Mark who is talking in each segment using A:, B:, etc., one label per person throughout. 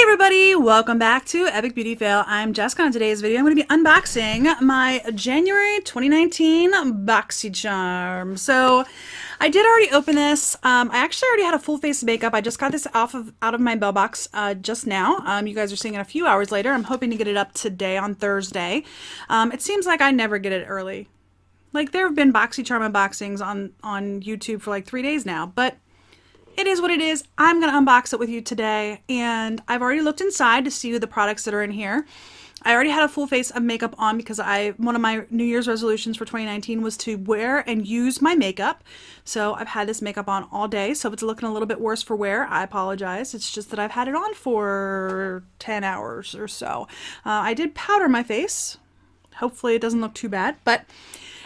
A: Everybody, welcome back to Epic Beauty Fail. I'm Jessica. On today's video, I'm going to be unboxing my January 2019 Boxycharm. So I did already open this. I actually already had a full face of makeup. I just got this out of my bell box just now. You guys are seeing it a few hours later. I'm hoping to get it up today on Thursday. It seems like I never get it early. Like, there have been Boxycharm unboxings on YouTube for like 3 days now, but it is what it is. I'm going to unbox it with you today, and I've already looked inside to see the products that are in here. I already had a full face of makeup on because one of my New Year's resolutions for 2019 was to wear and use my makeup. So I've had this makeup on all day, so if it's looking a little bit worse for wear, I apologize. It's just that I've had it on for 10 hours or so. I did powder my face. Hopefully it doesn't look too bad, but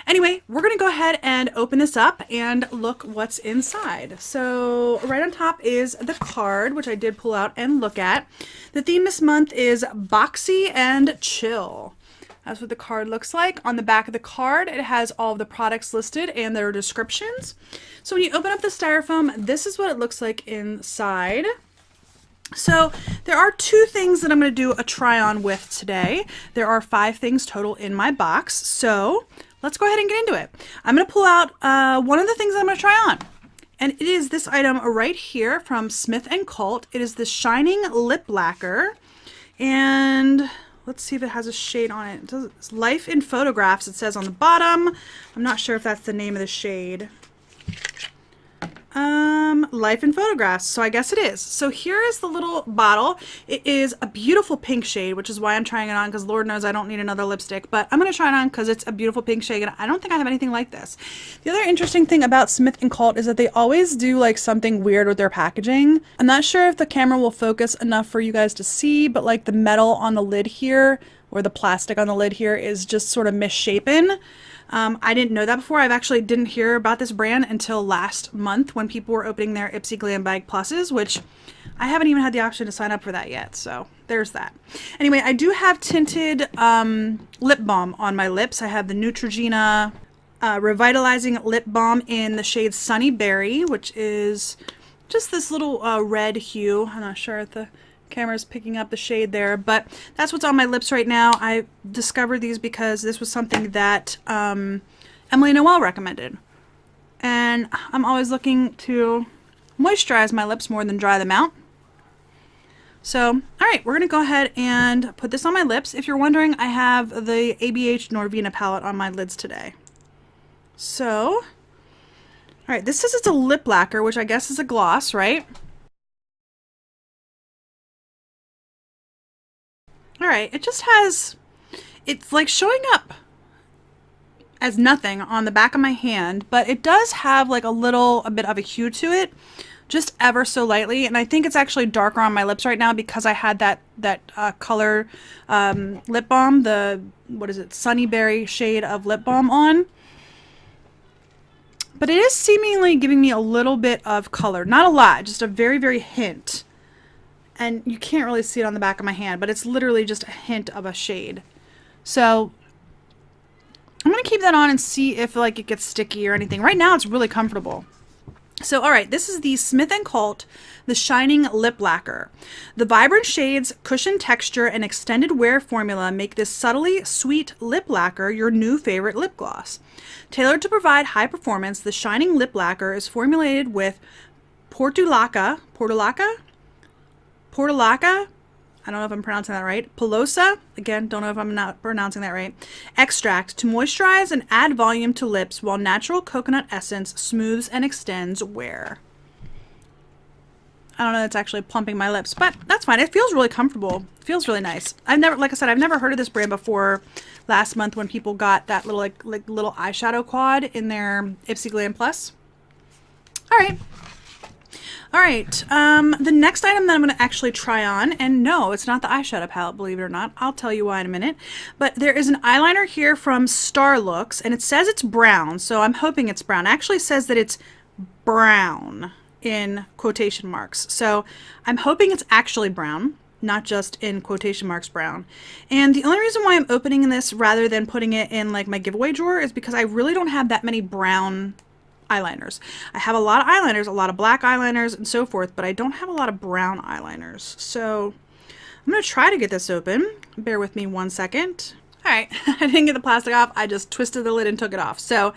A: anyway, we're going to go ahead and open this up and look what's inside. So right on top is the card, which I did pull out and look at. The theme this month is Boxy and Chill. That's what the card looks like. On the back of the card, it has all of the products listed and their descriptions. So when you open up the styrofoam, this is what it looks like inside. So there are 2 things that I'm going to do a try on with today. There are 5 things total in my box. So let's go ahead and get into it. I'm going to pull out one of the things I'm going to try on. And it is this item right here from Smith & Colt. It is the Shining Lip Lacquer. And let's see if it has a shade on it. It's Life in Photographs, it says on the bottom. I'm not sure if that's the name of the shade. Life in Photographs, so I guess it is. So here is the little bottle. It is a beautiful pink shade, which is why I'm trying it on, because Lord knows I don't need another lipstick, but I'm going to try it on because it's a beautiful pink shade, and I don't think I have anything like this. The other interesting thing about Smith & Colt is that they always do like something weird with their packaging. I'm not sure if the camera will focus enough for you guys to see, but like the metal on the lid here, or the plastic on the lid here, is just sort of misshapen. I didn't know that before. I've actually didn't hear about this brand until last month when people were opening their Ipsy Glam Bag Pluses, which I haven't even had the option to sign up for that yet. So there's that. Anyway, I do have tinted lip balm on my lips. I have the Neutrogena Revitalizing Lip Balm in the shade Sunny Berry, which is just this little red hue. I'm not sure if the camera's picking up the shade there, but that's what's on my lips right now. I discovered these because this was something that Emily Noel recommended, and I'm always looking to moisturize my lips more than dry them out. So alright, we're gonna go ahead and put this on my lips. If you're wondering, I have the ABH Norvina palette on my lids today. So alright, this says it's a lip lacquer, which I guess is a gloss, right? Alright, it just has, it's like showing up as nothing on the back of my hand, but it does have like a bit of a hue to it, just ever so lightly, and I think it's actually darker on my lips right now because I had that color lip balm, the, what is it, Sunny Berry shade of lip balm on. But it is seemingly giving me a little bit of color, not a lot, just a very, very hint. And you can't really see it on the back of my hand, but it's literally just a hint of a shade. So I'm going to keep that on and see if like it gets sticky or anything. Right now it's really comfortable. So alright, this is the Smith & Colt, the Shining Lip Lacquer. The vibrant shades, cushion texture, and extended wear formula make this subtly sweet lip lacquer your new favorite lip gloss. Tailored to provide high performance, the Shining Lip Lacquer is formulated with Portulaca, I don't know if I'm pronouncing that right, Pelosa, again, don't know if I'm not pronouncing that right, extract to moisturize and add volume to lips while natural coconut essence smooths and extends wear. I don't know, that's actually plumping my lips, but that's fine. It feels really comfortable. It feels really nice. Like I said, I've never heard of this brand before last month when people got that little like little eyeshadow quad in their Ipsy Glam Plus. All right. Alright, the next item that I'm going to actually try on, and no, it's not the eyeshadow palette, believe it or not. I'll tell you why in a minute. But there is an eyeliner here from Starlooks, and it says it's brown, so I'm hoping it's brown. It actually says that it's brown in quotation marks. So I'm hoping it's actually brown, not just in quotation marks brown. And the only reason why I'm opening this rather than putting it in like my giveaway drawer is because I really don't have that many brown eyeliners. I have a lot of eyeliners, a lot of black eyeliners and so forth, but I don't have a lot of brown eyeliners. So I'm going to try to get this open. Bear with me 1 second. All right, I didn't get the plastic off. I just twisted the lid and took it off. So,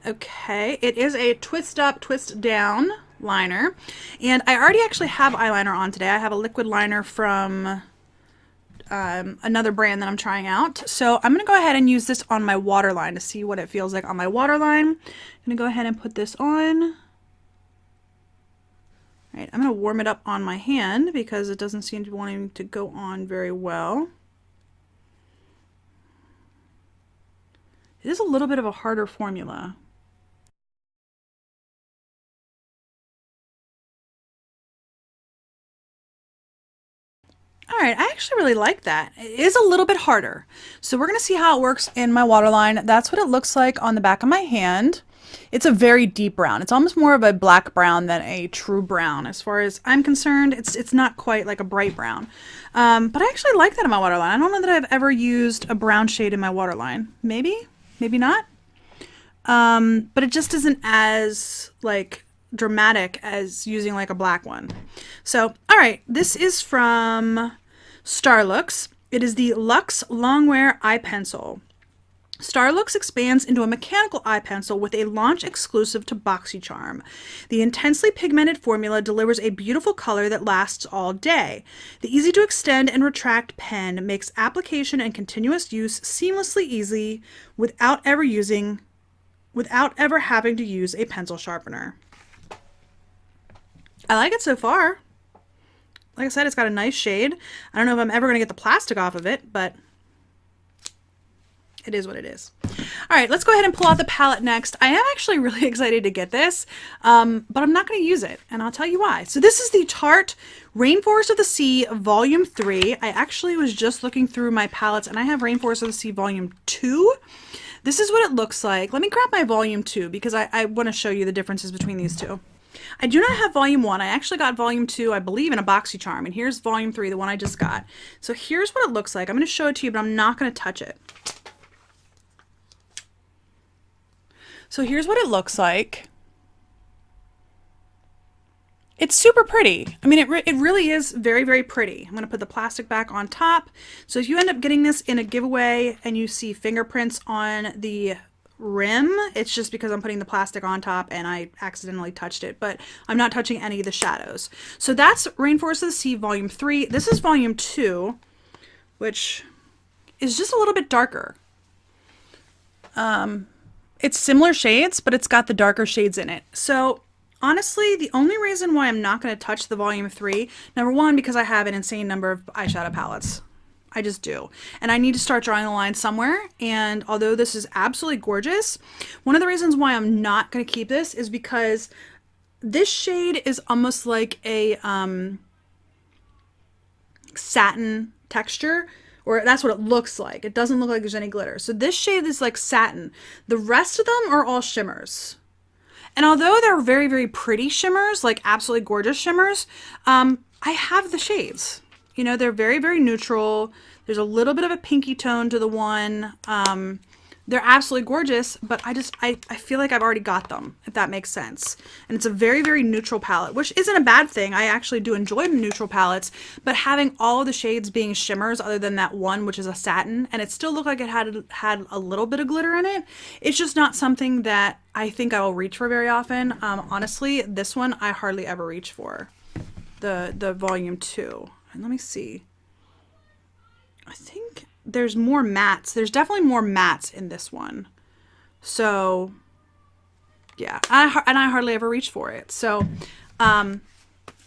A: okay, it is a twist up, twist down liner. And I already actually have eyeliner on today. I have a liquid liner from another brand that I'm trying out. So I'm going to go ahead and use this on my waterline to see what it feels like on my waterline. I'm going to go ahead and put this on. All right, I'm going to warm it up on my hand because it doesn't seem to be wanting to go on very well. It is a little bit of a harder formula. All right, I actually really like that. It is a little bit harder. So we're going to see how it works in my waterline. That's what it looks like on the back of my hand. It's a very deep brown. It's almost more of a black brown than a true brown. As far as I'm concerned, it's not quite like a bright brown. But I actually like that in my waterline. I don't know that I've ever used a brown shade in my waterline. Maybe, maybe not. But it just isn't as like dramatic as using like a black one. So, all right, this is from Starlux. It is the Luxe Longwear Eye Pencil. Starlux expands into a mechanical eye pencil with a launch exclusive to Boxycharm. The intensely pigmented formula delivers a beautiful color that lasts all day. The easy to extend and retract pen makes application and continuous use seamlessly easy without ever having to use a pencil sharpener. I like it so far. Like I said, it's got a nice shade. I don't know if I'm ever going to get the plastic off of it, but it is what it is. All right, let's go ahead and pull out the palette next. I am actually really excited to get this, but I'm not going to use it, and I'll tell you why. So this is the Tarte Rainforest of the Sea Volume 3. I actually was just looking through my palettes, and I have Rainforest of the Sea Volume 2. This is what it looks like. Let me grab my Volume 2 because I want to show you the differences between these two. I do not have Volume 1. I actually got Volume 2, I believe, in a Boxycharm, and here's Volume 3, the one I just got. So here's what it looks like. I'm going to show it to you, but I'm not going to touch it. So here's what it looks like. It's super pretty. I mean, it really is very, very pretty. I'm going to put the plastic back on top. So if you end up getting this in a giveaway and you see fingerprints on the rim, it's just because I'm putting the plastic on top and I accidentally touched it, but I'm not touching any of the shadows. So that's Rainforest of the Sea Volume 3. This is Volume 2, which is just a little bit darker. It's similar shades, but it's got the darker shades in it. So honestly, the only reason why I'm not going to touch the Volume 3, number one, because I have an insane number of eyeshadow palettes. I just do. And I need to start drawing a line somewhere. And although this is absolutely gorgeous, one of the reasons why I'm not going to keep this is because this shade is almost like a satin texture, or that's what it looks like. It doesn't look like there's any glitter. So this shade is like satin. The rest of them are all shimmers. And although they're very, very pretty shimmers, like absolutely gorgeous shimmers, I have the shades. You know, they're very, very neutral. There's a little bit of a pinky tone to the one. They're absolutely gorgeous, but I feel like I've already got them, if that makes sense. And it's a very, very neutral palette, which isn't a bad thing. I actually do enjoy neutral palettes, but having all of the shades being shimmers other than that one, which is a satin, and it still looked like it had a little bit of glitter in it, it's just not something that I think I will reach for very often. Honestly, this one I hardly ever reach for, the Volume 2. And let me see. I think there's more mattes. There's definitely more mattes in this one. So, yeah. I hardly ever reach for it. So,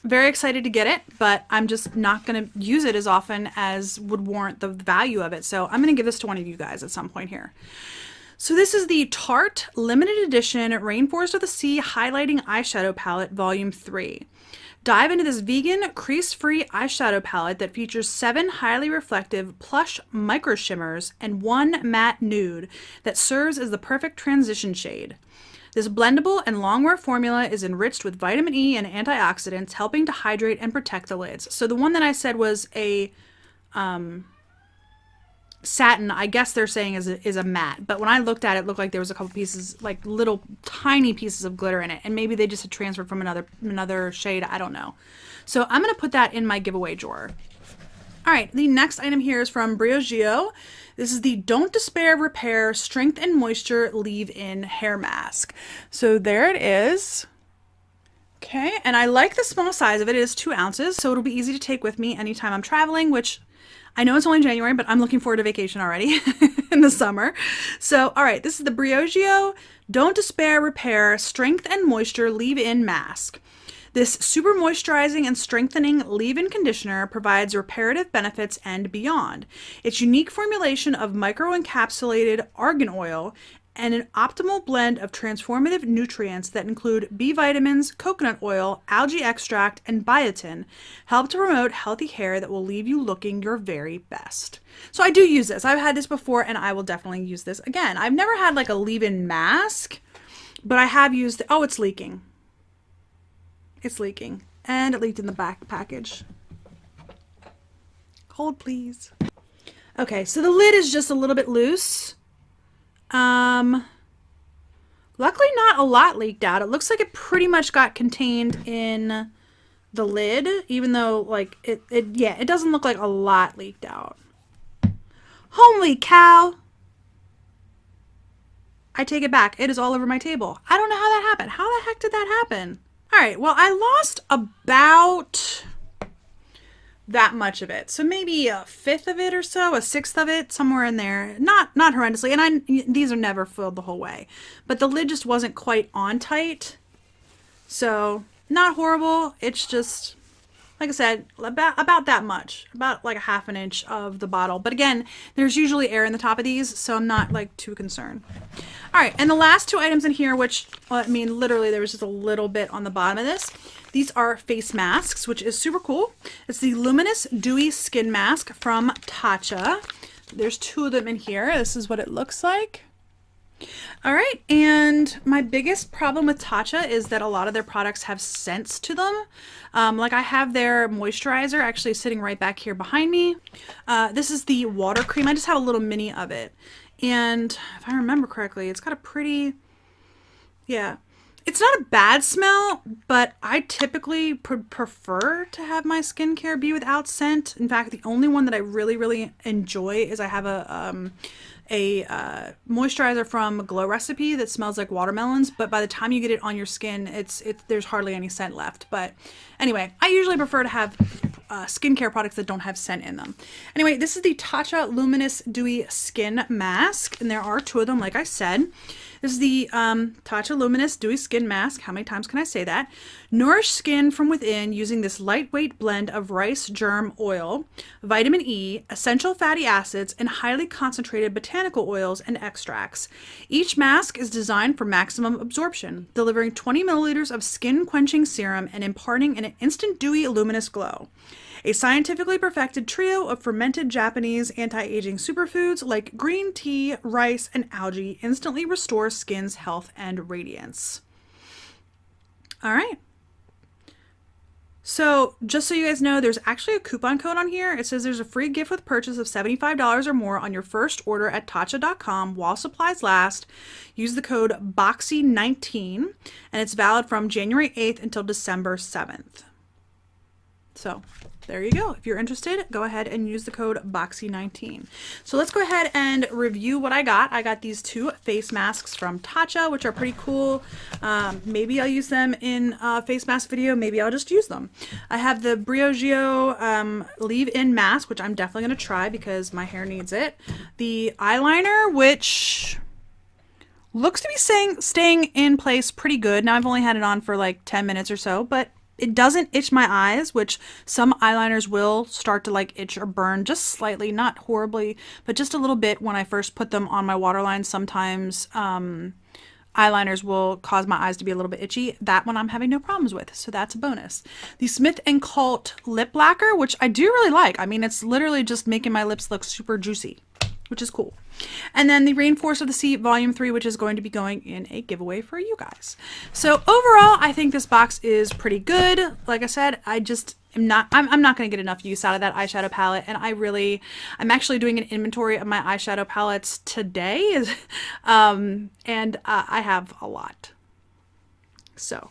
A: very excited to get it, but I'm just not going to use it as often as would warrant the value of it. So, I'm going to give this to one of you guys at some point here. So this is the Tarte Limited Edition Rainforest of the Sea Highlighting Eyeshadow Palette Volume 3. Dive into this vegan, crease-free eyeshadow palette that features 7 highly reflective plush micro shimmers and 1 matte nude that serves as the perfect transition shade. This blendable and long-wear formula is enriched with vitamin E and antioxidants, helping to hydrate and protect the lids. So the one that I said was a satin, I guess they're saying is a matte, but when I looked at it, it looked like there was a couple pieces, like little tiny pieces of glitter in it, and maybe they just had transferred from another shade. I don't know. So I'm going to put that in my giveaway drawer. All right, the next item here is from Briogeo. This is the Don't Despair Repair Strength and Moisture Leave-In Hair Mask. So there it is. Okay, and I like the small size of it. It is 2 ounces, so it'll be easy to take with me anytime I'm traveling, which I know it's only January, but I'm looking forward to vacation already in the summer. So, all right, this is the Briogeo Don't Despair Repair Strength and Moisture Leave-In Mask. This super moisturizing and strengthening leave-in conditioner provides reparative benefits and beyond. Its unique formulation of microencapsulated argan oil and an optimal blend of transformative nutrients that include B vitamins, coconut oil, algae extract, and biotin help to promote healthy hair that will leave you looking your very best. So I do use this. I've had this before and I will definitely use this again. I've never had like a leave-in mask, but I have used, oh, it's leaking. It's leaking. And it leaked in the back package. Hold, please. Okay, so the lid is just a little bit loose. Luckily not a lot leaked out. It looks like it pretty much got contained in the lid, even though like it doesn't look like a lot leaked out. Holy cow! I take it back. It is all over my table. I don't know how that happened. How the heck did that happen? All right, well, I lost about that much of it. So maybe a fifth of it or so, a sixth of it, somewhere in there. Not horrendously. And these are never filled the whole way. But the lid just wasn't quite on tight. So not horrible. It's just, like I said, about that much. About like a half an inch of the bottle. But again, there's usually air in the top of these, so I'm not like too concerned. All right, and the last 2 items in here, which, I mean, literally there was just a little bit on the bottom of this. These are face masks, which is super cool. It's the Luminous Dewy Skin Mask from Tatcha. There's 2 of them in here. This is what it looks like. All right, and my biggest problem with Tatcha is that a lot of their products have scents to them. Like I have their moisturizer actually sitting right back here behind me. This is the water cream. I just have a little mini of it. And if I remember correctly, it's got a pretty, yeah, it's not a bad smell, but I typically prefer to have my skincare be without scent. In fact, the only one that I really enjoy is I have a moisturizer from Glow Recipe that smells like watermelons, but by the time you get it on your skin, there's hardly any scent left. But anyway, I usually prefer to have skincare products that don't have scent in them. Anyway, this is the Tatcha Luminous Dewy Skin Mask, and there are 2 of them, like I said. This is the Tatcha Luminous Dewy Skin Mask. How many times can I say that? Nourish skin from within using this lightweight blend of rice germ oil, vitamin E, essential fatty acids, and highly concentrated botanical oils and extracts. Each mask is designed for maximum absorption, delivering 20 milliliters of skin-quenching serum and imparting an instant dewy, luminous glow. A scientifically perfected trio of fermented Japanese anti-aging superfoods like green tea, rice, and algae instantly restore skin's health and radiance. All right. So just so you guys know, there's actually a coupon code on here. It says there's a free gift with purchase of $75 or more on your first order at Tatcha.com while supplies last. Use the code BOXY19 and it's valid from January 8th until December 7th. So there you go. If you're interested, go ahead and use the code BOXY19. So let's go ahead and review what I got. I got these 2 face masks from Tatcha, which are pretty cool. Maybe I'll use them in a face mask video. Maybe I'll just use them. I have the Briogeo leave-in mask, which I'm definitely going to try because my hair needs it. The eyeliner, which looks to be staying in place pretty good. Now I've only had it on for like 10 minutes or so, but it doesn't itch my eyes, which some eyeliners will start to like itch or burn just slightly, not horribly, but just a little bit when I first put them on my waterline. Sometimes eyeliners will cause my eyes to be a little bit itchy. That one I'm having no problems with, so that's a bonus. The Smith & Colt lip lacquer, which I do really like. I mean, it's literally just making my lips look super juicy, which is cool. And then the Rainforest of the Sea Volume 3, which is going to be going in a giveaway for you guys. So overall, I think this box is pretty good. Like I said, I'm not going to get enough use out of that eyeshadow palette. And I'm actually doing an inventory of my eyeshadow palettes today. And I have a lot. So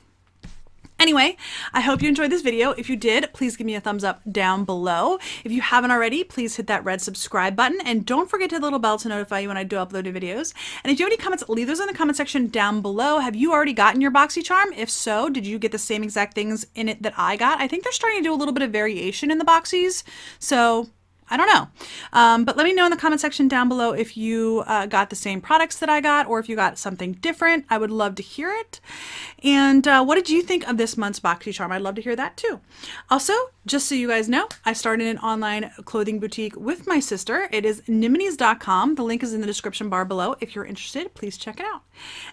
A: Anyway, I hope you enjoyed this video. If you did, please give me a thumbs up down below. If you haven't already, please hit that red subscribe button and don't forget to hit the little bell to notify you when I do upload new videos. And if you have any comments, leave those in the comment section down below. Have you already gotten your Boxycharm? If so, did you get the same exact things in it that I got? I think they're starting to do a little bit of variation in the boxies, so I don't know. But let me know in the comment section down below if you got the same products that I got or if you got something different. I would love to hear it. And what did you think of this month's Boxycharm? I'd love to hear that too. Also, just so you guys know, I started an online clothing boutique with my sister. It is Niminis.com. The link is in the description bar below. If you're interested, please check it out.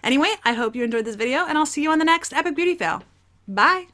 A: Anyway, I hope you enjoyed this video and I'll see you on the next Epic Beauty Fail. Bye.